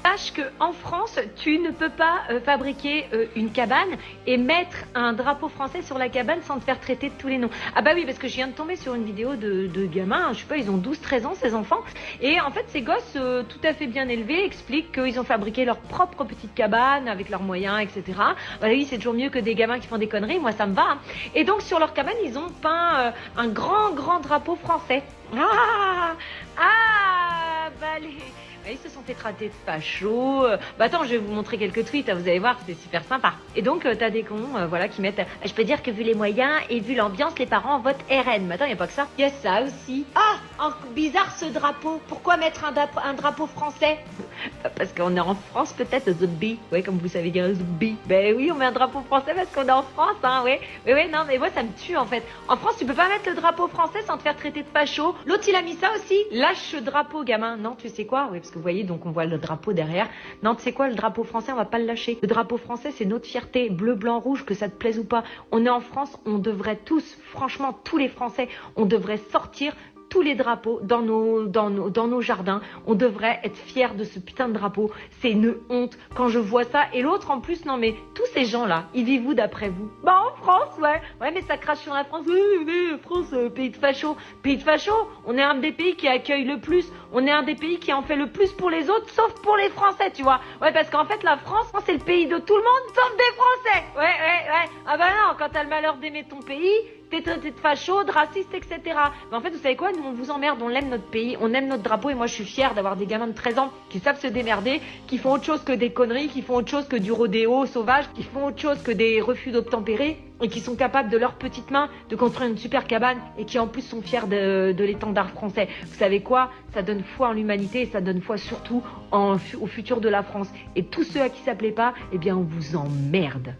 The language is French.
Sache qu'en France, tu ne peux pas fabriquer une cabane et mettre un drapeau français sur la cabane sans te faire traiter de tous les noms. Ah bah oui, parce que je viens de tomber sur une vidéo de gamins, je sais pas, ils ont 12-13 ans ces enfants, et en fait ces gosses tout à fait bien élevés expliquent qu'ils ont fabriqué leur propre petite cabane avec leurs moyens, etc. Voilà, oui, c'est toujours mieux que des gamins qui font des conneries, moi ça me va. Hein. Et donc sur leur cabane, ils ont peint un grand drapeau français. Bah les... Ils se sont fait traiter de fachos. Bah attends, je vais vous montrer quelques tweets, vous allez voir, c'est super sympa. Et donc, t'as des cons, voilà, qui mettent... Je peux dire que vu les moyens et vu l'ambiance, les parents votent RN. Mais attends, y a pas que ça. Il y a ça aussi. Bizarre ce drapeau. Pourquoi mettre un drapeau français? Parce qu'on est en France, peut-être, the B. Ouais, comme vous savez dire, the B. Ben oui, on met un drapeau français parce qu'on est en France, hein, ouais. Oui, non, mais moi, ça me tue, en fait. En France, tu peux pas mettre le drapeau français sans te faire traiter de facho. L'autre, il a mis ça aussi. Lâche ce drapeau, gamin. Non, tu sais quoi? Oui, parce que vous voyez, donc on voit le drapeau derrière. Non, tu sais quoi, le drapeau français, on va pas le lâcher. Le drapeau français, c'est notre fierté. Bleu, blanc, rouge, que ça te plaise ou pas. On est en France, on devrait tous, franchement, tous les Français, on devrait sortir tous les drapeaux dans nos jardins. On devrait être fiers de ce putain de drapeau. C'est une honte quand je vois ça. Et l'autre, en plus, non mais, tous ces gens-là, ils vivent où d'après vous? Bah en France, ouais. Ouais, mais ça crache sur la France. Oui, France, pays de fachos. Pays de fachos, on est un des pays qui accueille le plus. On est un des pays qui en fait le plus pour les autres, sauf pour les Français, tu vois. Ouais, parce qu'en fait, la France, c'est le pays de tout le monde, sauf des Français. Ouais. Ah bah non, quand t'as le malheur d'aimer ton pays, t'es traité de facho, de raciste, etc. Mais en fait, vous savez quoi? Nous, on vous emmerde, on aime notre pays, on aime notre drapeau. Et moi, je suis fière d'avoir des gamins de 13 ans qui savent se démerder, qui font autre chose que des conneries, qui font autre chose que du rodéo sauvage, qui font autre chose que des refus d'obtempérer, et qui sont capables de leurs petites mains de construire une super cabane, et qui en plus sont fiers de l'étendard français. Vous savez quoi? Ça donne foi en l'humanité, et ça donne foi surtout au futur de la France. Et tous ceux à qui ça plaît pas, eh bien, on vous emmerde.